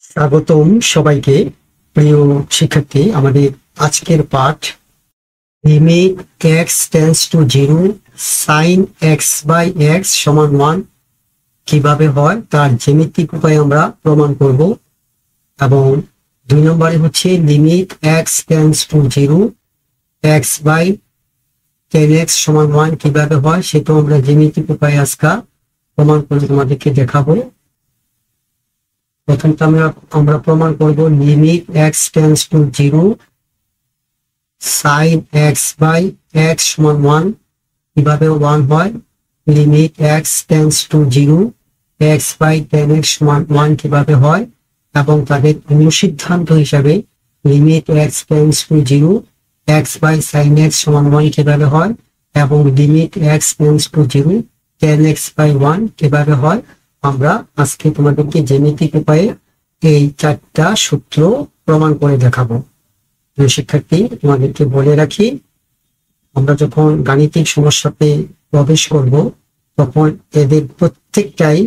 স্বাগতম সবাইকে। প্রিয় শিক্ষার্থী, আমাদের আজকের পাঠ limit x tends to 0 sine x by x সমান 1 কিভাবে হয় তার জ্যামিতিক উপায় আমরা প্রমাণ করব। এবং 2 নম্বরে হচ্ছে limit x tends to 0 x by 10x সমান 1 কিভাবে হয় সেটাও আমরা জ্যামিতিক উপায়ে আজকে প্রমাণ করে তোমাদেরকে দেখাবো। প্রথমত আমরা প্রমাণ করব limit x tends to 0 sine x by x সমান 1 কিভাবে 1 হয়। Limit x tends to 0 x by 10x সমান 1 কিভাবে হয়, এবং তাদের অনুসিদ্ধান্ত হিসাবে limit x tends to 0 x by sine x সমান 1 কিভাবে হয়, এবং limit x tends to 0 10x by 1 কিভাবে হয়। আমরা আজকে তোমাদেরকে জ্যামিতিক উপায়ে এই 4টা সূত্র প্রমাণ করে দেখাবো। শিক্ষার্থী, তোমাদেরকে বলে রাখি, আমরা যখন গাণিতিক সমস্যাতে প্রবেশ করব তখন এদের প্রত্যেকটাই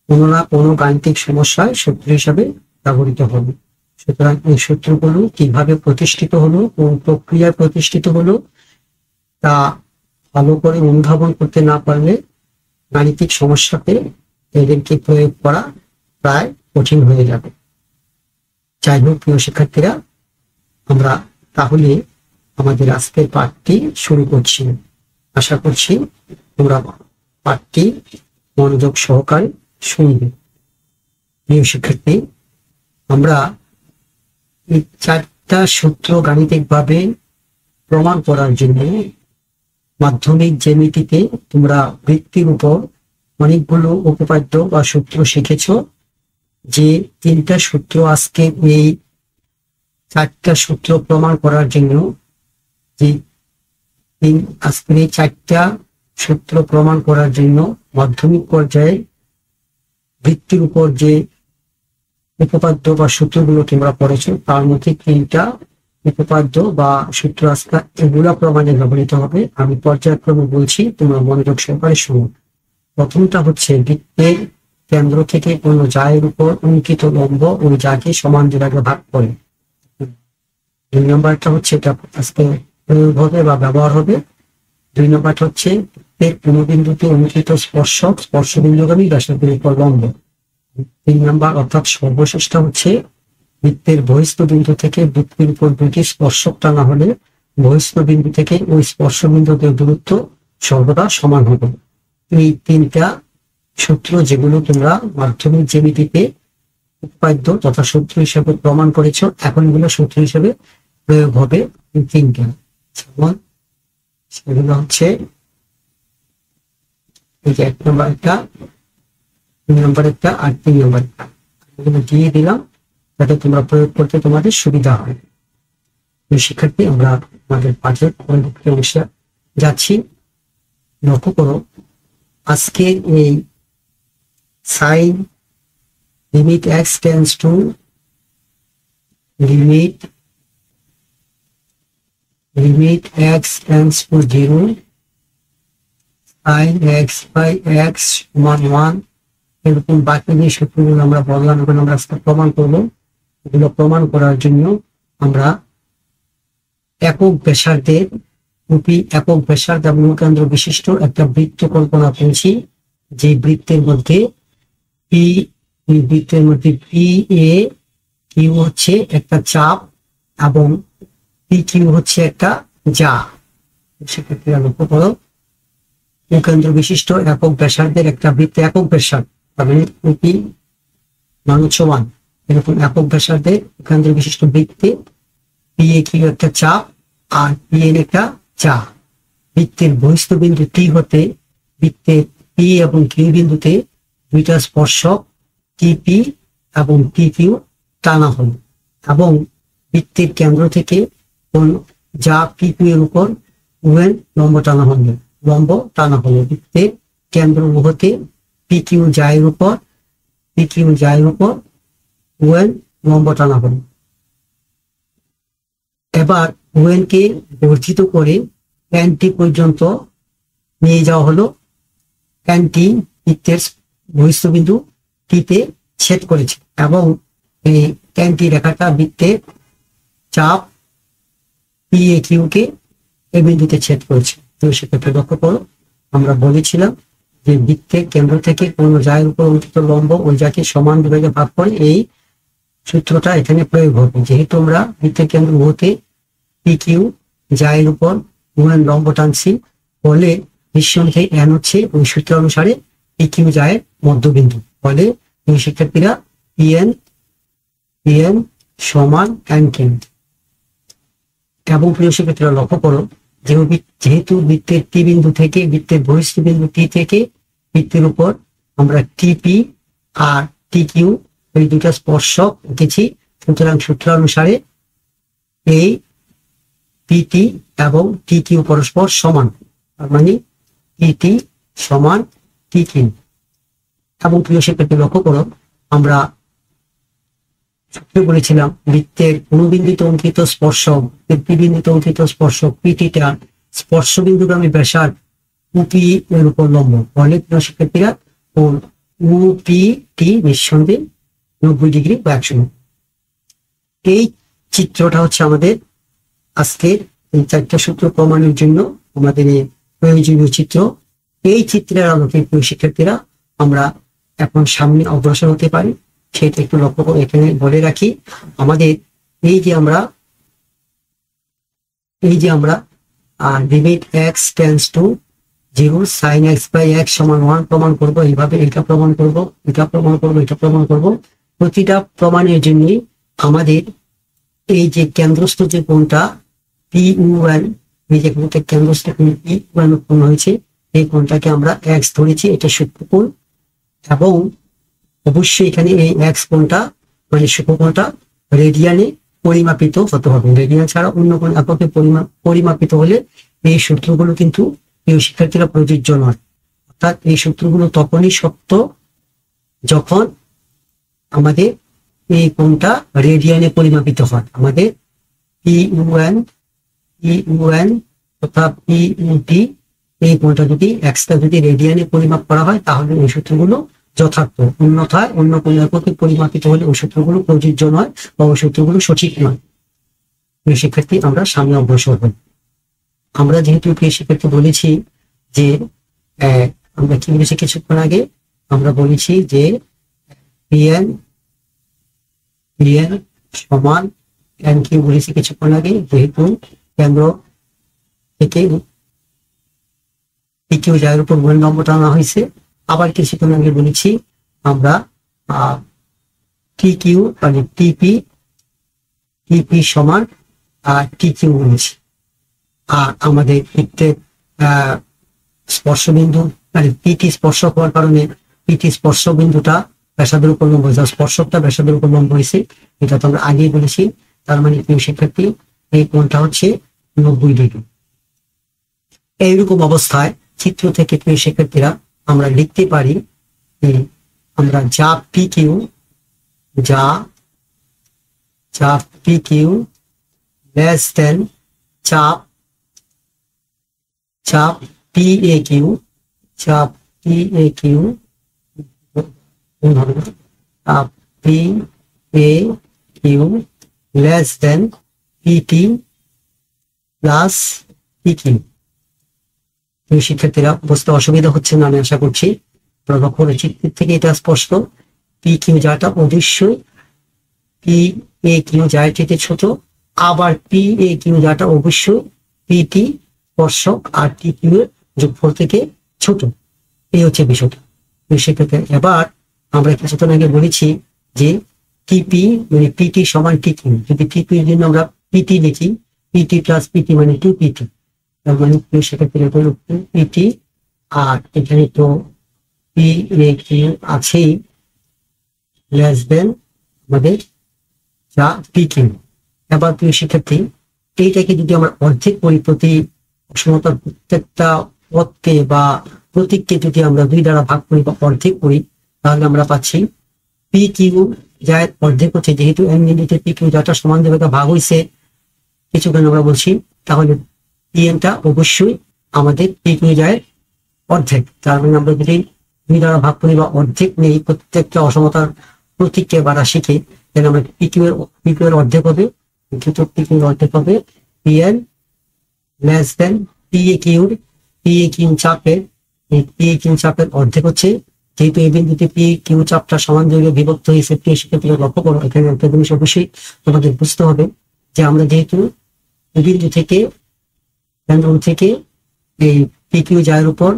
কোনো না কোনো গাণিতিক সমস্যায় সূত্র হিসাবে ব্যবহৃত হবে। সুতরাং এই সূত্রগুলো কিভাবে প্রতিষ্ঠিত হলো, কোন প্রক্রিয়ায় প্রতিষ্ঠিত হলো তা ভালো করে অনুধাবন করতে না পারলে গাণিতিক সমস্যাতে এদেরকে প্রয়োগ করা প্রায় কঠিন হয়ে যাবে। যাই হোক প্রিয় শিক্ষার্থীরা, আমরা তাহলে আমাদের আজকের পাঠটি শুরু করছি। আশা করছি তোমরা পাঠটি মনোযোগ সহকারে শুনবে। প্রিয় শিক্ষার্থী, আমরা এই 4টা সূত্র গাণিতিকভাবে প্রমাণ করার জন্য মাধ্যমিক জ্যামিতিতে তোমরা বৃত্তির উপর অনেকগুলো উপপাদ্য বা সূত্র শিখেছ। যে 3টা সূত্র আজকে এই 4টা সূত্র প্রমাণ করার জন্য আজকের এই 4টা সূত্র প্রমাণ করার জন্য মাধ্যমিক পর্যায়ে বৃত্তির উপর যে উপপাদ্য বা সূত্রগুলো তোমরা পড়েছো তার মধ্যে 3টা উপপাদ্য বা সূত্র আজকে এগুলা প্রমাণে ব্যবহৃত হবে। আমি পর্যায়ক্রমে বলছি, তোমরা মনোযোগ সহকারে শুনো। প্রথমটা হচ্ছে বৃত্তের কেন্দ্র থেকে কোনো জায়ের উপর অঙ্কিত লম্ব ওই জাকে সমান দুভাগে ভাগ করে। 2 নম্বরটা হচ্ছে এটা আজকে প্রয়োগ হবে বা ব্যবহার হবে। 2 নম্বরটা হচ্ছে বৃত্তের কোনো বিন্দুতে অঙ্কিত স্পর্শক স্পর্শবিন্দুগামী ব্যাসার্ধের উপর লম্ব। 3 নম্বর অর্থাৎ সর্বশেষটা হচ্ছে বৃত্তের বহিস্থ বিন্দু থেকে বৃত্তের উপর 2টি স্পর্শক টানা হলে বহিস্থ বিন্দু থেকে ওই স্পর্শ বিন্দুদের দূরত্ব সর্বদা সমান হবে। এই 3টা সূত্র যেগুলো তোমরা মাধ্যমিক জ্যামিতিতে উপপাদ্য তথা সূত্র হিসেবে প্রমাণ করেছ, এখন এগুলো সূত্র হিসেবে প্রয়োগ হবে। 3টা সেগুলো হচ্ছে এই যে 1 নম্বর একটা, 2 নম্বর একটা আর 3 নম্বর একটা, এগুলো দিয়ে দিলাম যাতে তোমরা প্রয়োগ করতে তোমাদের সুবিধা হয়। শিক্ষার্থী, আমরা আমাদের পাঠের পরবর্তী অংশে যাচ্ছি। লক্ষ্য করো, আজকে এই sine limit x tends to limit x tends to 0 sine x by x সমান 1 এরকম বাকি যে সূত্রগুলো আমরা বললাম এগুলো আমরা আজকে প্রমাণ করবো। এগুলো প্রমাণ করার জন্য আমরা একক ব্যাসার্ধের একক ব্যাসার্ধ এবং কেন্দ্র বিশিষ্ট একটা বৃত্ত কল্পনা করেছি। যে বৃত্তের মধ্যে পি এ কিউ হচ্ছে একটা চাপ এবং পি কিউ হচ্ছে একটা যা। সেক্ষেত্রে লক্ষ্য করো, কেন্দ্র বিশিষ্ট একক ব্যাসার্ধের একটা বৃত্ত, একক ব্যাসার্ধ পি মান 1 এরকম একক ব্যাসার্ধের কেন্দ্র বিশিষ্ট বৃত্তে পি এ কিউ একটা চাপ আর পি এন একটা যা। বৃত্তের বহিস্থ বিন্দু টি হতে বৃত্তের পি এবং কিউ বিন্দুতে 2টা স্পর্শক টিপি এবং টি কিউ টানা হল, এবং বৃত্তের কেন্দ্র থেকে কোন যা পি কিউ এর উপর ওএন লম্ব টানা হলো। বৃত্তের কেন্দ্র হতে পি কিউ জায়ের উপর ওএন লম্ব টানা হলো। এবার ওএন কে বর্ধিত করে এনটি পর্যন্ত নিয়ে যাওয়া হলো। এনটি বৃত্তের বহিস্থ বিন্দু টিতে ছেদ করেছে এবং এই ট্যানটি রেখাটা বৃত্তের চাপ পি এ কিউ কে এই বিন্দুতে ছেদ করেছে। তো সেক্ষেত্রে লক্ষ্য করো, আমরা বলেছিলাম যে বৃত্তের কেন্দ্র থেকে কোন জায়ের উপর অঙ্কিত লম্ব ওই জাকে সমান বিভাগে ভাগ করে, এই সূত্রটা এখানে প্রয়োগ হবে। যেহেতু আমরা বৃত্তের কেন্দ্র হতে পি কিউ জায়ের উপর লম্ব টানছি, ফলে নিঃসন্দেহে এন হচ্ছে ওই সূত্র অনুসারে পি কিউ জায়ের মধ্যবিন্দু। ফলে শিক্ষার্থীরা পিএন সমান এন কিউ। এবং প্রিয় শিক্ষার্থীরা লক্ষ্য করো, যেহেতু বৃত্তের টি বিন্দু থেকে, বৃত্তের বহিস্থ বিন্দু টি থেকে বৃত্তের উপর আমরা টিপি আর টি কিউ এই দুটা স্পর্শক এঁকেছি, সুতরাং সূত্র অনুসারে এই পিটি এবং টি কিউ পরস্পর সমান, তার মানে পিটি সমান টি কিউ। এবং প্রিয় শিক্ষার্থী লক্ষ্য করো, আমরা বলেছিলাম বৃত্তের কোন বিন্দুতে অঙ্কিত স্পর্শক, পি বিন্দুতে অঙ্কিত স্পর্শক পিটিটা স্পর্শ বিন্দুগামী ব্যাসার্ধ উপি এর উপর লম্ব। ফলে প্রিয় শিক্ষার্থীরা উপি নিঃসন্দেহে 90 ডিগ্রি বা 100। এই চিত্রটা হচ্ছে আমাদের আজকের এই 4টা সূত্র প্রমাণের জন্য আমাদের এই প্রয়োজনীয় চিত্র। এই চিত্রের আলোকে প্রিয় শিক্ষার্থীরা আমরা এখন সামনে অগ্রসর হতে পারি, সেটা একটু লক্ষ্য করে এখানে বলে রাখি। আমাদের এই যে আমরা limit x tends to 0 sin x by x সমান 1 প্রমাণ করব। এইভাবে এটা প্রমাণ করব, এটা প্রমাণ করব, এটা প্রমাণ করব। প্রতিটা প্রমাণের জন্য আমাদের এই যে কেন্দ্রস্থ যে কোণটা পি ইউএন, এই যে কোণটা কেন্দ্রস্থ কোণ পি ইউএন উৎপন্ন হয়েছে, এই কোণটাকে আমরা এক্স ধরেছি, এটা সূক্ষ্মকোণ। এবং অবশ্যই এখানে এই এক্স কোণটা মানে সূক্ষ্মকোণটা রেডিয়ানে পরিমাপিত হতে হবে। রেডিয়ান ছাড়া অন্য কোন এককে পরিমাপিত হলে এই সূত্রগুলো কিন্তু প্রিয় শিক্ষার্থীরা প্রযোজ্য নয়। অর্থাৎ এই সূত্রগুলো তখনই সত্য যখন আমাদের এই কোণটা রেডিয়ানে পরিমাপিত হয়। আমাদের পি ইউএন তথা পি ইউটি এই কোণটা যদি এক্সটা যদি রেডিয়ানে পরিমাপ করা হয়, তাহলে এই সূত্রগুলো যথার্থ। অন্যথায় অন্য কোন এককে পরিমাপিত হলে ওই সূত্রগুলো প্রযোজ্য নয় বা ওই সূত্রগুলো সঠিক নয়। প্রিয় শিক্ষার্থী, আমরা সামনে অগ্রসর হই। আমরা যেহেতু প্রিয় শিক্ষার্থী বলেছি যে আমরা কি বলেছি কিছুক্ষণ আগে, আমরা বলেছি যে পিএন সমান এন কিউ বলেছি কিছুক্ষণ আগে, যেহেতু কেন্দ্র থেকে পি কিউ জায়ের উপর লম্ব টানা হয়েছে। আবার কিছুক্ষণ আগে বলেছি আমরা টি কিউ মানে টিপি সমান টি কিউ বলেছি। আর আমাদের বৃত্তের স্পর্শবিন্দু মানে পিটি স্পর্শক হওয়ার কারণে পিটি স্পর্শ বিন্দুটা ব্যাসার্ধের উপর লম্ব হয়েছে, স্পর্শকটা ব্যাসার্ধের উপর লম্ব হয়েছে, এটা তো আমরা আগেই বলেছি। তার মানে প্রিয় শিক্ষার্থী এই কোণটা হচ্ছে 90 ডিগ্রি। এইরকম অবস্থায় চিত্র থেকে প্রিয় শিক্ষার্থীরা আমরা লিখতে পারি আমরা চাপ পি কিউ লেস দেন চাপ P A Q P A Q less than PT plus P Q. শিক্ষার্থীরা বুঝতে অসুবিধা হচ্ছে না আমি আশা করছি। চিত্রের থেকে এটা স্পষ্ট, পি কিউ যাটা অবশ্যই পি এ কিউ যার চেয়ে ছোট, আবার পি এ কিউ যাটা অবশ্যই পিটি স্পর্শক আর টি কিউ এর যোগফল থেকে ছোট। এই হচ্ছে বিষয়টা। সেক্ষেত্রে এবার আমরা কিছুক্ষণ আগে বলেছি যে টিপি মানে পিটি সমান টি কিউ। যদি টিপি এর জন্য আমরা পিটি লিখি, পিটি প্লাস পিটি মানে 2PT, তার মানে সেক্ষেত্রে পিটি আর এখানে তো পি এ কিউ আছেই লেস দেন আমাদের যা পি কিউ। এবার প্রিয় শিক্ষার্থী এইটাকে যদি আমরা অর্ধেক করি, প্রতি অসমতার প্রত্যেকটা পদকে বা প্রতীককে যদি আমরা 2 দ্বারা ভাগ করি বা অর্ধেক করি, তাহলে আমরা পাচ্ছি পি কিউ যার অর্ধেক হচ্ছে, যেহেতু এন বিন্দুতে পি কিউ যাটা সমান দেবে ভাগ হয়েছে কিছুক্ষণ আমরা বলছি, তাহলে পিএনটা অবশ্যই আমাদের পি কিউ যায় অর্ধেক। তার মানে আমরা যদি 2 দ্বারা ভাগ করি বা অর্ধেক নেই প্রত্যেকটা অসমতার প্রতীককে বা রাশিকে, তাহলে আমরা পিকিউ এর অর্ধেক হবে, পিকিউ এর অর্ধেক হবে PN less than PA Q চাপের, এই পিএ কিউ চাপের অর্ধেক হচ্ছে, যেহেতু এই বিন্দুতে পি কিউ চাপটা সমান জায়গায় বিভক্ত হয়েছে, সেক্ষেত্রে লক্ষ্য করো এখানে একটা জিনিস অবশ্যই তোমাদের বুঝতে হবে যে আমরা যেহেতু বিন্দু থেকে এই পি কিউ জায়ের উপর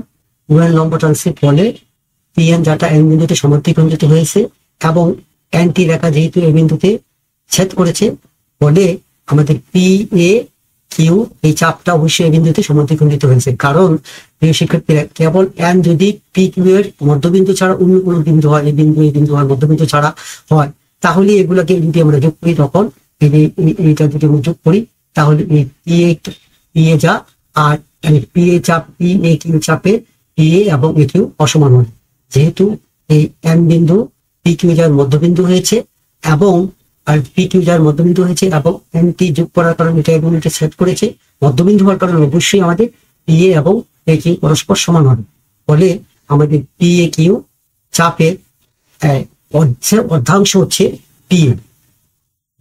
উভয়ের লম্ব টানছে, ফলে পিএন যাটা এন বিন্দুতে সমদ্বিখণ্ডিত হয়েছে এবং এনটি রেখা যেহেতু এই বিন্দুতে ছেদ করেছে, ফলে আমাদের পি এ কিউ এই চাপটা অবশ্যই এই বিন্দুতে সমদ্বিখণ্ডিত হয়েছে। কারণ প্রিয় শিক্ষার্থীরা, কেবল এন যদি পি কিউ এর মধ্যবিন্দু ছাড়া অন্য কোনো বিন্দু হয়, এই বিন্দু হয় মধ্যবিন্দু ছাড়া হয়, তাহলে এগুলাকে যদি আমরা যোগ করি, তখন এইটা যদি আমরা যোগ করি, তাহলে এই পি এ যা আর পি এ চাপ পি এ কিউ চাপে পি এ এবং এ কিউ অসমান হয়। যেহেতু এই এন বিন্দু পি কিউ যার মধ্যবিন্দু হয়েছে এবং আর পি কিউ যার মধ্যবিন্দু হয়েছে এবং এনটি যোগ করার কারণে এটা এবং এটা সেট করেছে, মধ্যবিন্দু হওয়ার কারণে অবশ্যই আমাদের পি এ এবং এ কিউ পরস্পর সমান হবে। ফলে আমাদের পি এ কিউ চাপের অর্ধাংশ হচ্ছে পি এ,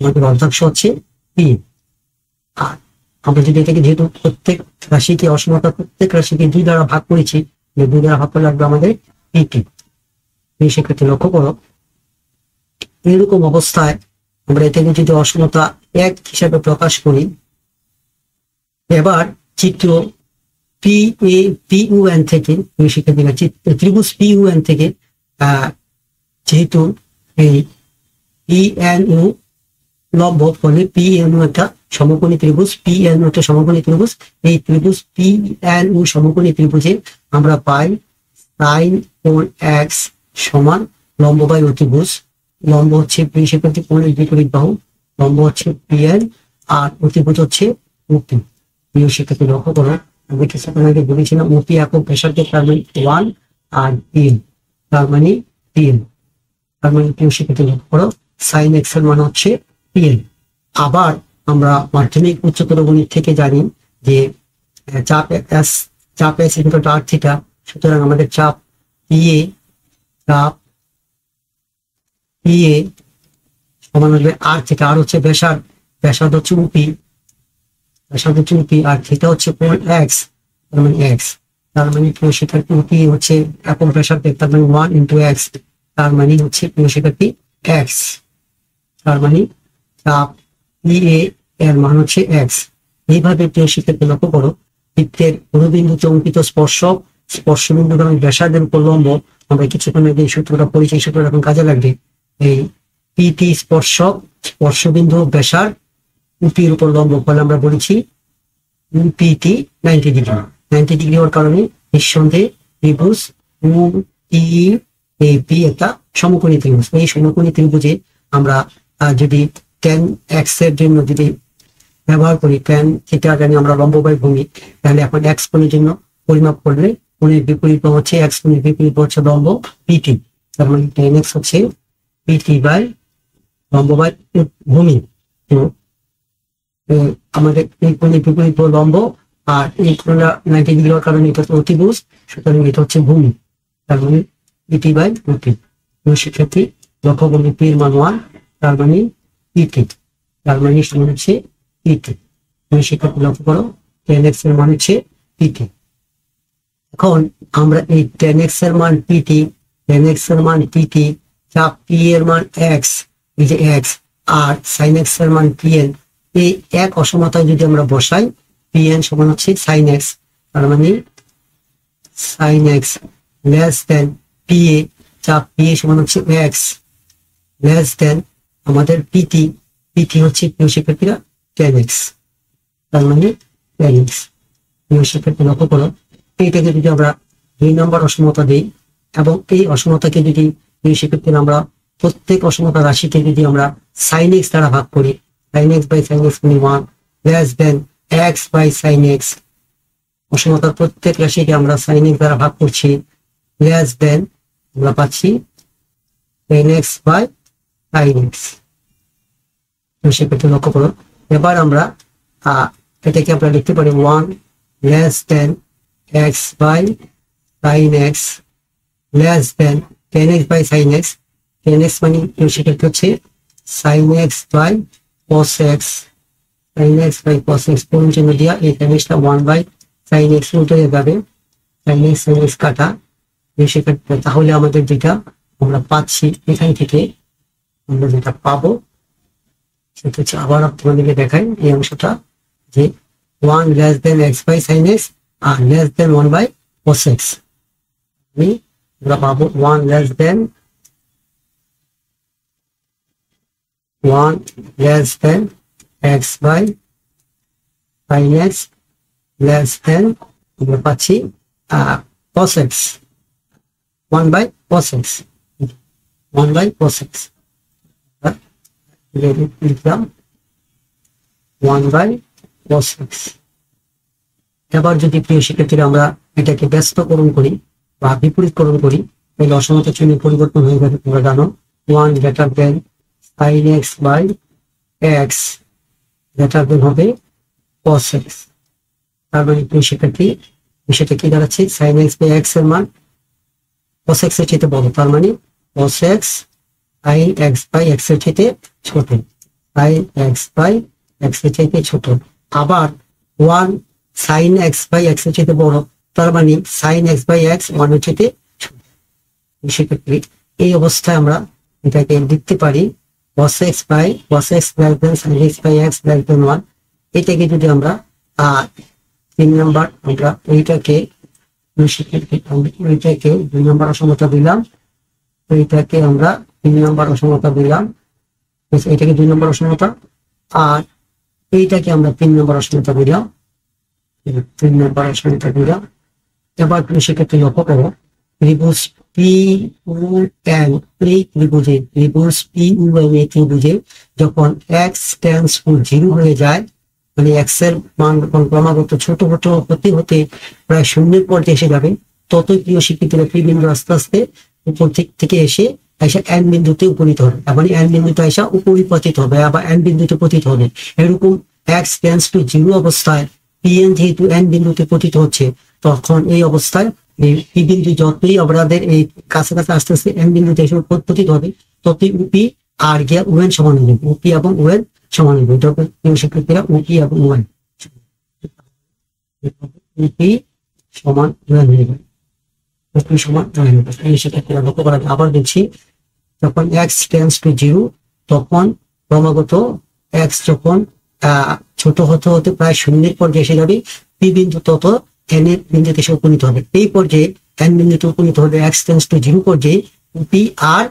আমাদের অর্ধাংশ হচ্ছে পি এ। আর আমরা যদি এটাকে, যেহেতু প্রত্যেক রাশিকে অসমতা প্রত্যেক রাশিকে 2 দ্বারা ভাগ করেছি, 2 দ্বারা ভাগ করে লাগবে আমাদের পিটি। সেক্ষেত্রে লক্ষ্য করো, এরকম অবস্থায় আমরা এটাকে যদি অসমতা 1 হিসাবে প্রকাশ করি, এবার চিত্র পিইউএন থেকে, শিক্ষার্থীরা ত্রিভুজ পিইউএন থেকে, যেহেতু এই পিএনইউ লম্ব, ফলে পিএনইউ একটা সমকোণী ত্রিভুজ, পিএনইউ একটা সমকোণী ত্রিভুজ। এই ত্রিভুজ পিএনইউ সমকোণী ত্রিভুজে আমরা পাই সাইন কোণ এক্স সমান লম্ব বাই অতিভুজ। লম্ব হচ্ছে শিক্ষার্থী কোণের বিপরীত বাহু, লম্ব হচ্ছে পিএন আর অতিভুজ হচ্ছে ওপি। প্রিয় শিক্ষার্থী লক্ষ্য করো, আমি কিছুক্ষণ আগে বলেছিলাম ওপি একক ব্যাসার্ধের, তার মানে 1 আর পিএন তার মানে পিএন, তার মানে প্রিয় শিক্ষার্থী লক্ষ্য করো সাইন এক্স এর মান হচ্ছে পিএন। আবার আমরা মাধ্যমিক উচ্চতর গণিত থেকে জানি যে চাপ এস ইনটু আর থিটা, সুতরাং আমাদের চাপ পিএ সমান হবে আর থিটা। আর হচ্ছে ব্যাসার্ধ হচ্ছে উপি, আর থিটা হচ্ছে কোণ এক্স, তার মানে এক্স, তার মানে প্রিয় শিক্ষার্থী উপি হচ্ছে একক ব্যাসার্ধের, তার মানে 1 ইন্টু এক্স, তার মানে হচ্ছে প্রিয় শিক্ষার্থী এক্স, তার মানে চাপ পিএ এর মান হচ্ছে এক্স। এইভাবে প্রিয় শিক্ষার্থী লক্ষ্য করো, বৃত্তের কোনো বিন্দুতে অঙ্কিত স্পর্শবিন্দু কারণ ব্যাসার্ধের উপর লম্ব, আমরা কিছুক্ষণ আগে এই সূত্রটা পড়েছি, এই সূত্রটা এখন কাজে লাগবে। এই পিটি স্পর্শবিন্দু ব্যাসার্ধ ইউপির উপর লম্ব, ফলে আমরা বলেছি ইউপিটি 90 ডিগ্রি। 90 ডিগ্রি হওয়ার কারণে নিঃসন্দেহে ত্রিভুজ ইউপি একটা সমকোণী ত্রিভুজ। এই সমকোণী ত্রিভুজে আমরা যদি tan x এর জন্য যদি ব্যবহার করি, tan থিটা জানি আমরা লম্ব বাই ভূমি, তাহলে এখন x কোণের জন্য পরিমাপ করলে কোণের বিপরীত হচ্ছে x কোণের বিপরীত হচ্ছে লম্ব পিটি, তার মানে tan x হচ্ছে পিটি বাই লম্ব বাই ভূমি। তো আমাদের এই কোণের বিপরীত লম্ব আর এই কোণটা 90 ডিগ্রি হওয়ার কারণে এটা হচ্ছে অতিভুজ, সুতরাং এটা হচ্ছে ভূমি, তার মানে পিটি বাই ভূমি। শিক্ষার্থী লক্ষ্য করবে পি এর মান 1, তার মানে পিটি, তার মানে সমান হচ্ছে পিটি। শিক্ষার্থী লক্ষ্য করো tan x এর মান হচ্ছে পিটি। এখন আমরা এই tan x এর মান পিটি, চাপ পি এর মান এক্স, এই যে এক্স, আর সাইন এক্স এর মান পিএন, এই এক অসমতায় যদি আমরা বসাই, পিএন সমান হচ্ছে সাইন এক্স, তার মানে sine x less than PA, চাপ পিএ সমান হচ্ছে এক্স লেস দেন আমাদের পিটি হচ্ছে প্রিয় শিক্ষার্থীরা tan x, তার মানে tan x। প্রিয় শিক্ষার্থী লক্ষ্য করো, এইটাকে যদি আমরা 2 নম্বর অসমতা দিই এবং এই অসমতাকে যদি প্রিয় শিক্ষার্থীরা আমরা প্রত্যেক অসমতা রাশিকে যদি আমরা সাইন এক্স দ্বারা ভাগ করি, sine x by sine x মানে 1 less than x by sine x, অসমতার প্রত্যেক রাশিকে আমরা সাইন এক্স দ্বারা ভাগ করছি, লেস দেন আমরা পাচ্ছি tan x by sine x. সেক্ষেত্রে লক্ষ্য করো, এবার আমরা এটাকে আমরা লিখতে পারি 1 less than x by sine x less than tan x by sine x. 10x মানে সেক্ষেত্রে হচ্ছে sin x by cos x, sin x by cos x কোন চিহ্ন দিয়া এই tan x টা 1 বাই sin x উল্টে যাবে, sin x কাটা সেক্ষেত্রে। তাহলে আমাদের যেটা আমরা পাচ্ছি এখান থেকে আমরা যেটা পাবো সেটা হচ্ছে, আবার আপনাদেরকে দেখাই এই অংশটা, যে 1 less than x by sin x R less than 1 by cos x। আমরা পাবো 1 less than x by sin x less than আমরা পাচ্ছি cos x, 1 by cos x, 1 by cos x লিখলাম 1 by cos x। এবার যদি প্রিয় শিক্ষার্থীরা আমরা এটাকে ব্যস্তকরণ করি বা বিপরীতকরণ করি, তাহলে অসমতা চিহ্নের পরিবর্তন হয়ে যাবে। তোমরা জানো 1 greater than sin x by x greater than হবে cos x। তার মানে প্রিয় শিক্ষার্থী বিষয়টা কি দাঁড়াচ্ছে, sin x by x এর মান cos x এর চেয়ে বড়, তার মানে cos x sin x by x এর চেয়ে ছোট, sin x by x এর চেয়ে ছোট। আবার 1 sin x by x এর চেয়ে বড়, তার মানে sin x by x 1 এর চেয়ে ছোট। সেক্ষেত্রে এই অবস্থায় আমরা এটাকে লিখতে পারি cos x less than sin x by x less than 1। এটাকে যদি আমরা 3 নম্বর আমরা এইটাকে 2 নম্বর অসমতা দিলাম, এইটাকে আমরা 3 নম্বর অসমতা দিলাম, এটাকে 2 নম্বর অসমতা, আর এইটাকে আমরা 3 নম্বর অসমতা দিলাম, 3 নম্বর অসমতা দিলাম। এবার তুমি সেক্ষেত্রে লক্ষ্য করো ত্রিভুজ PUN এই ত্রিভুজে যখন x tends to 0 হয়ে যায়, মানে x এর মান যখন ক্রমাগত ছোট হতে হতে প্রায় শূন্যের পর্যায়ে এসে যাবে, ততই প্রিয় শিক্ষার্থীরা P বিন্দু আস্তে আস্তে উপর থেকে এসে n বিন্দুতে উপনীত হবে, এবং n বিন্দুতে এসে উপরিপতিত হবে, আবার n বিন্দুতে পতিত হবে। এরকম x tends to 0 অবস্থায় PN যেহেতু n বিন্দুতে পতিত হচ্ছে, তখন এই অবস্থায় P বিন্দু যতই আমাদের এই কাছাকাছি আস্তে আস্তে n বিন্দুতে এসে পতিত হবে, ততই UP আর গিয়া UN সমান হবে, UP এবং UN সমান হবে। যখন প্রিয় শিক্ষার্থীরা UP এবং UN UP সমান UN হয়ে যাবে, UP সমান UN হয়ে যাবে। এই শিক্ষার্থীরা লক্ষ্য করা, আবার দেখছি যখন x tends to 0 তখন ক্রমাগত x যখন ছোট হতে প্রায় শূন্যের পর্যায়ে এসে যাবে, P বিন্দু তত n এর বিন্দুতে এসে উপনীত হবে। এই পর্যায়ে n বিন্দুতে উপনীত হবে x tends to 0 পর্যায়ে UP আর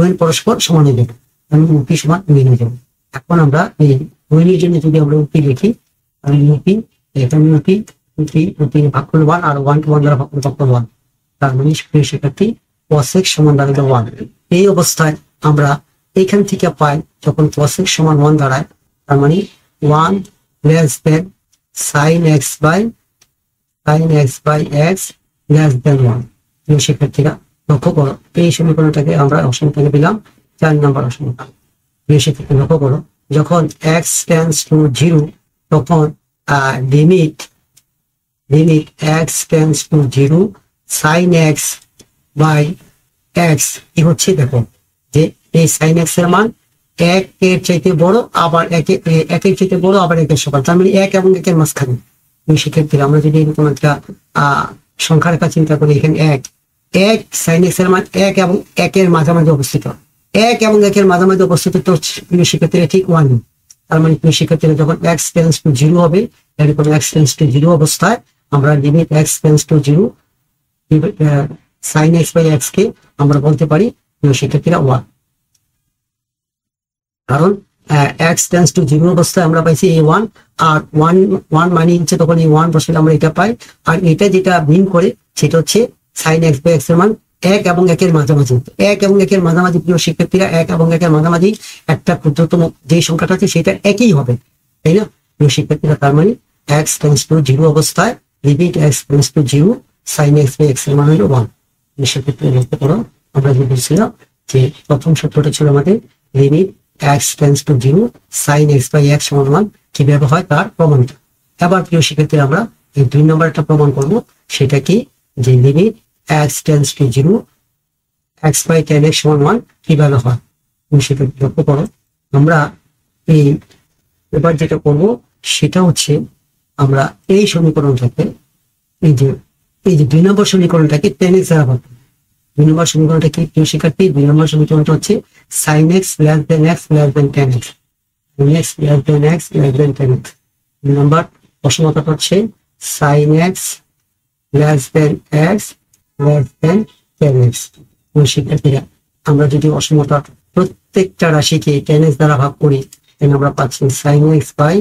UN পরস্পর সমান হয়ে যাবে, এবং UP সমান UN হয়ে যাবে। এখন আমরা এই UN এর জন্য যদি আমরা UP লিখি, UP এখানে UP ভাগ করলে 1 আর 1 কে 1 দ্বারা ভাগ করলে 1, তার মানে শিক্ষার্থী cos x সমান দাঁড়াবে 1। এই অবস্থায় আমরা এখান থেকে পাই যখন cos x সমান 1 দাঁড়ায়, তার মানে 1 less than sin x by x less than 1। প্রিয় শিক্ষার্থীরা লক্ষ্য করো এই সমীকরণটাকে আমরা অসমতাকে দিলাম 4 নম্বর অসমতা। প্রিয় শিক্ষার্থী লক্ষ্য করো যখন x tends to 0 তখন limit x tends to 0 sin x by x কি হচ্ছে, দেখো যে এই sin x এর মান 1 এর চাইতে বড়, আবার 1 এর চাইতে বড়, আবার 1 এর সমান, তার মানে 1 এবং 1 এর মাঝখানে। সেক্ষেত্রে আমরা যদি এরকম একটা সংখ্যা রেখা চিন্তা করি, এখানে 1 sin x এর মান 1 এবং 1 এর মাঝামাঝি অবস্থিত, 1 এবং 1 এর মাঝামাঝি অবস্থিত, তো শিক্ষার্থীরা ঠিক 1। তার মানে শিক্ষার্থীরা যখন x tends to 0 হবে, এরকম x tends to 0 অবস্থায় আমরা limit x tends to 0 sin x by x কে আমরা বলতে পারি শিক্ষার্থীরা 1, কারণ x tends to 0 অবস্থায় আমরা পাইছি এই 1, আর 1 মানে হচ্ছে তখন এই 1 বসলে আমরা এটা পাই, আর এটা যেটা মিন করে সেটা হচ্ছে sin x by x এর মান 1 এবং 1 এর মাঝামাঝি। 1 এবং 1 এর মাঝামাঝি প্রিয় শিক্ষার্থীরা 1 এবং 1 এর মাঝামাঝি একটা ক্ষুদ্রতম যে সংখ্যাটা আছে সেটা একই হবে, তাই না প্রিয় শিক্ষার্থীরা? তার মানে x tends to 0 অবস্থায় limit x tends to 0 sin x by x এর মান হলো 1। সেক্ষেত্রে লক্ষ্য করো আমরা যে বলছিলাম যে প্রথম সূত্রটা ছিল আমাদের limit x tends to 0 sin x by x সমান 1 কিভাবে হয় তার প্রমাণটা। এবার প্রিয় শিক্ষার্থী আমরা এই 2 নম্বর একটা প্রমাণ করব, সেটা কি, যে limit x tends to 0 x by tan x সমান 1 কিভাবে হয় তুমি সেটা লক্ষ্য করো। আমরা এই এবার যেটা করব সেটা হচ্ছে আমরা এই সমীকরণটাকে এই যে 2 নম্বর সমীকরণটাকে 10x দ্বারা ভাগ করব। 2 নম্বর সমীকরণটা কি প্রিয় শিক্ষার্থী? 2 নম্বর সমীকরণটা হচ্ছে sin x less than x less than 10x, sin x less than x less than 10x। 2 নম্বর অসমতাটা হচ্ছে sin x less than x less than 10x। প্রিয় শিক্ষার্থীরা, আমরা যদি অসমতা প্রত্যেকটা রাশিকে 10x দ্বারা ভাগ করি তাহলে আমরা পাচ্ছি sin x by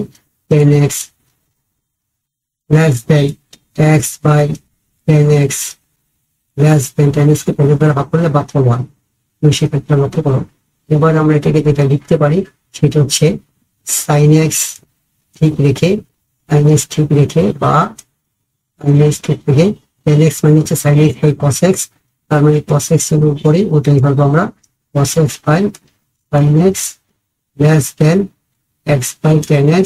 10x less than x by 10x less than 10x কে 10 দ্বারা ভাগ করলে ভাগফল 1। তুমি সেক্ষেত্রে লক্ষ্য করো। এবার আমরা এটাকে যেটা লিখতে পারি সেটা হচ্ছে sin x ঠিক রেখে বা sin x ঠিক রেখে 10x মানে হচ্ছে sin x by cos x, তার মানে cos x এর উপরে ওটাই ভাববো আমরা cos x by sin x less than x by 10x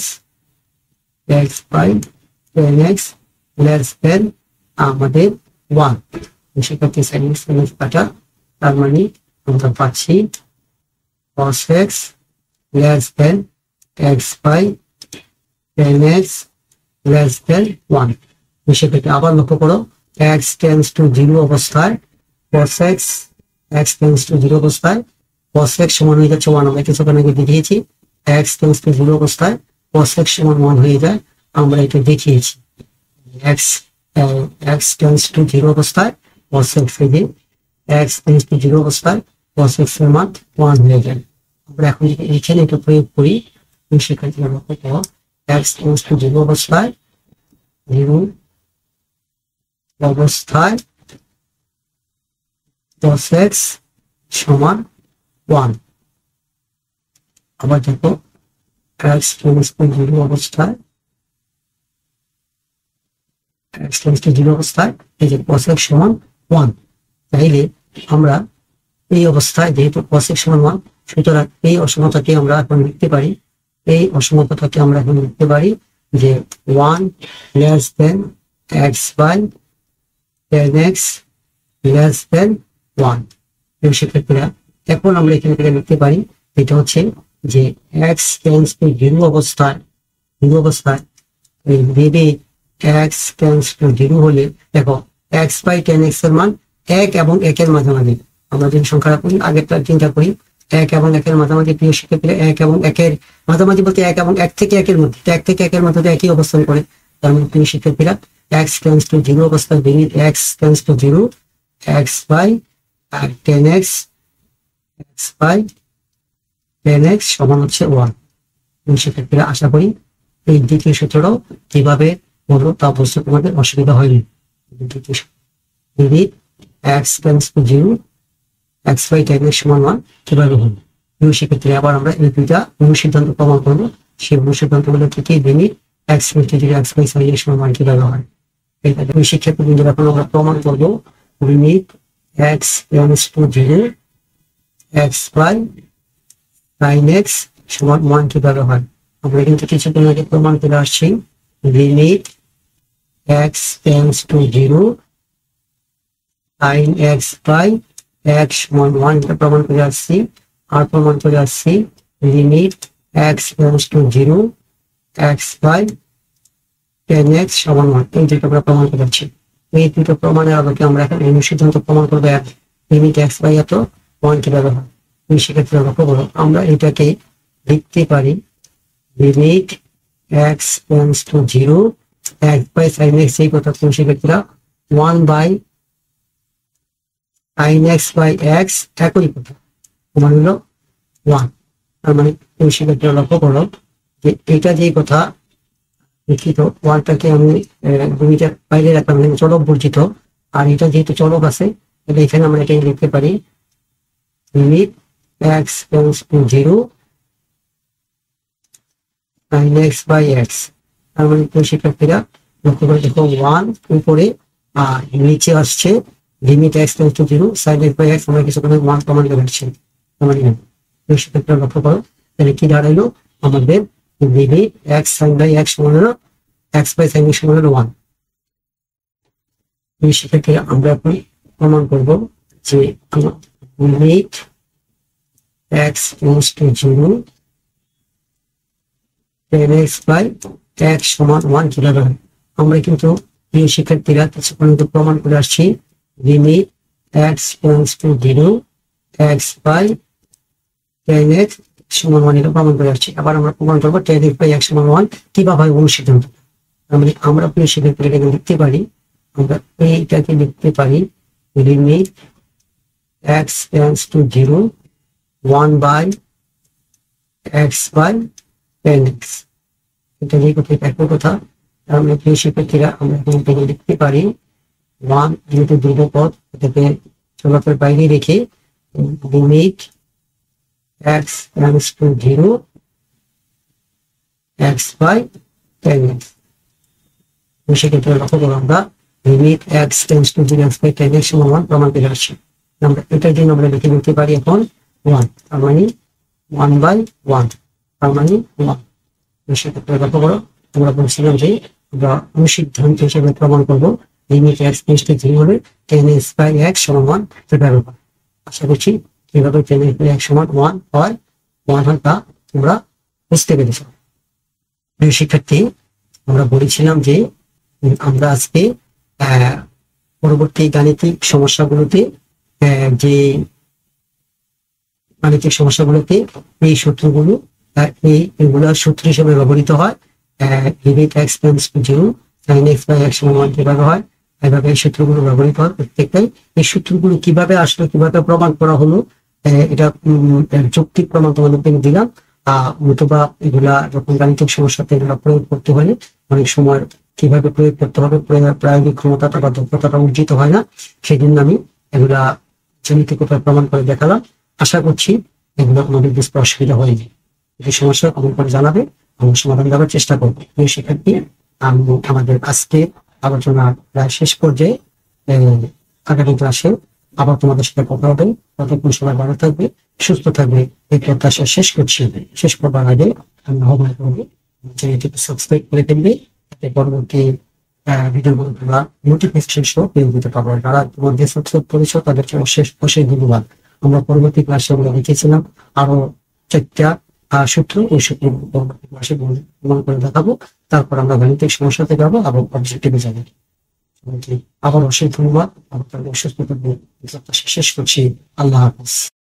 x by 10x less than আমাদের 1। সেক্ষেত্রে sin x কাটা, তার মানে আমরা পাচ্ছি cos x less than x by 10x less than 1। সেক্ষেত্রে আবার লক্ষ্য করো x tends to 0 অবস্থায় cos x tends to 0 অবস্থায় cos x সমান হয়ে যাচ্ছে 1। আমরা কিছুক্ষণ আগে দেখিয়েছি x tends to 0 অবস্থায় cos x সমান 1 হয়ে যায়, আমরা এটা দেখিয়েছি। x tends to 0 অবস্থায় cos x x tends to 0 অবস্থায় cos x এর মান 1 হয়ে যায়। আমরা এখন যদি এখানে এটা প্রয়োগ করি সেক্ষেত্রে লক্ষ্য করো x tends to 0 অবস্থায় cos x সমান 1। আবার দেখো x tends to 0 অবস্থায় x tends to 0 অবস্থায় এই যে cos x সমান 1। তাইলে আমরা এই অবস্থায় যেহেতু cos x সমান 1, সুতরাং এই অসমতাকে আমরা এখন লিখতে পারি যে 1 less than x by 10x less than 1। সেক্ষেত্রে এখন আমরা এখানে থেকে লিখতে পারি এটা হচ্ছে যে x tends to 0 অবস্থায় x tends to 0 হলে দেখো x by 10x এর মান 1 এবং 1 এর মাঝামাঝি। আমরা যদি সংখ্যাটা করি আগেরটা চিন্তা করি 1 এবং 1 এর মাঝামাঝি, প্রিয় শিক্ষার্থীরা 1 এবং 1 এর মাঝামাঝি বলতে 1 এবং 1 থেকে 1 এর মধ্যে, 1 থেকে 1 এর মধ্যে একই অবস্থান করে। তার মানে প্রিয় শিক্ষার্থীরা x tends to 0 অবস্থায় x tends to 0 x by 10x সমান হচ্ছে 1। শিক্ষার্থীরা আশা করি এই দ্বিতীয় সূত্রটাও কিভাবে বলবো তা বুঝতে তোমাদের অসুবিধা হয়নি। x tends to 0 x by 10x সমান 1 কিভাবে হলো। সেক্ষেত্রে আবার আমরা এই দুইটা অনুসিদ্ধান্ত প্রমাণ করবো। সেই অনুসিদ্ধান্ত গুলো থেকে limit x tends to 0 x by sin x সমান 1 কিভাবে হয়। শিক্ষার্থী যখন আমরা প্রমাণ করবো limit x tends to 0 x by sin x সমান 1 কিভাবে হয়। আমরা কিন্তু কিছুদিন আগে প্রমাণ করে আসছি limit x tends to 0 sin x by x সমান 1 এটা প্রমাণ করে আসছি। আর প্রমাণ করে আসছি limit x tends to 0 x by 10x সমান 1। এই দুটো আমরা প্রমাণ করে আসছি। এই দুটো প্রমাণের আলোকে আমরা এখন অনুসিদ্ধান্ত প্রমাণ করবো লিমিট x by এত 1 কিভাবে হয়। সেক্ষেত্রে লক্ষ্য করো আমরা এটাকে লিখতে পারি limit x tends to 0 x by sin x এই কথা সেক্ষেত্রে 1 by sin x by x একই কথা সমান হলো 1। তার মানে সেক্ষেত্রে লক্ষ্য করো যে এটা যেই কথা লিখিত 1টাকে আমি দুইটা বাইরে রাখলাম চলক বর্জিত, আর এটা যেহেতু চলক আছে তাহলে এখানে আমরা এটাই লিখতে পারি limit x tends to 0 sin x by x। তার মানে শিক্ষার্থীরা লক্ষ্য করে দেখো 1 উপরে আর নিচে আসছে limit x tends to 0 sin x by x। আমরা কিছুক্ষণ 1 প্রমাণ করে আসছি। শিক্ষার্থীরা লক্ষ্য করো তাহলে কি দাঁড়াইলো আমাদের limit x sin by x সমান হলো x by sin x সমান হলো 1। শিক্ষার্থীরা আমরা এখন প্রমাণ করবো যে limit x tends to 0 10x by x সমান 1 কিভাবে হয়? আমরা কিন্তু প্রিয় শিক্ষার্থীরা কিছুক্ষণ প্রমাণ করে আসছি limit x tends to 0 x by 10x সমান 1 এটা প্রমাণ করে আসছি। আবার আমরা প্রমাণ করবো 10x বাই x সমান 1 কিভাবে হয় অনুসিদ্ধান্ত। মানে আমরা প্রিয় শিক্ষার্থীরা এটাকে লিখতে পারি, আমরা এইটাকে লিখতে পারি limit x tends to 0 1 by x by 10x। এটা যে কথা একই কথা। আমরা প্রিয় শিক্ষার্থীরা আমরা এখানে লিখতে পারি 1 যেহেতু ধ্রুবপদ এটাকে চলকের বাইরে রেখে limit x tends to 0 x by 10x। সেক্ষেত্রে লক্ষ্য করবো আমরা limit x tends to 0 x by 10x সমান 1 প্রমাণ করে আসছি। আমরা এটার জন্য আমরা লিখে নিতে পারি এখন 1, তার মানে 1 বাই 1, তার মানে 1। সেক্ষেত্রে লক্ষ্য করো আমরা বলছিলাম যে আমরা অনুসিদ্ধান্ত হিসেবে প্রমাণ করবো লিমিট x টেন্ডস টু 0 হলে 10x বাই x সমান 1 এটা ব্যবহার। আশা করছি কিভাবে 10x বাই x সমান 1 হয় 1 হয় তা তোমরা বুঝতে পেরেছ। প্রিয় শিক্ষার্থী, আমরা বলেছিলাম যে আমরা আজকে পরবর্তী গাণিতিক সমস্যাগুলোতে যে গাণিতিক সমস্যাগুলোতে এই সূত্রগুলো এইগুলো সূত্র হিসেবে ব্যবহৃত হয়। Limit x tends to 0 10x by x সমান 1 কিভাবে হয়, এইভাবে এই সূত্রগুলো ব্যবহৃত হয় প্রত্যেকটাই। এই সূত্রগুলো কিভাবে আসলো, কিভাবে প্রমাণ করা হলো, এটা যৌক্তিক প্রমাণ তোমাদেরকে দিলাম। অথবা এগুলা যখন গাণিতিক সমস্যাতে এগুলা প্রয়োগ করতে হলে অনেক সময় কিভাবে প্রয়োগ করতে হবে, প্রায়োগিক ক্ষমতাটা বা দক্ষতাটা অর্জিত হয় না, সেই জন্য আমি এগুলা জ্যামিতিকভাবে প্রমাণ করে দেখালাম। আশা করছি এগুলো আমাদের বুঝতে অসুবিধা হয়নি। এই সমস্যা কমেন্ট করে জানাবে, আমরা সমাধান দেওয়ার চেষ্টা করবো। প্রিয় শিক্ষার্থী, আমাদের আজকে আলোচনা প্রায় শেষ পর্যায়ে। আগামী ক্লাসে আবার তোমাদের সাথে কথা হবে। ততক্ষণ সবাই ভালো থাকবে, সুস্থ থাকবে এই প্রত্যাশা শেষ করছি। শেষ করবার আগে আমি আহ্বান করবো চ্যানেলটিকে সাবস্ক্রাইব করে দেবে, পরবর্তী ভিডিওগুলো তোমরা নোটিফিকেশন সহ পেয়ে দিতে পারবো। যারা তোমাদের সাবস্ক্রাইব করেছ তাদেরকে অশেষ ধন্যবাদ। আমরা পরবর্তী ক্লাসে আমরা লিখেছিলাম আরো 4টা সূত্র, ওই সূত্র পরবর্তী ক্লাসে প্রমাণ করে দেখাবো। তারপর আমরা গাণিতিক সমস্যাতে যাবো এবং অবজেক্টিভে যাবো। আবার অশেষ ধন্যবাদ। সুস্থ থাকবে শেষ করছি। আল্লাহ হাফিজ।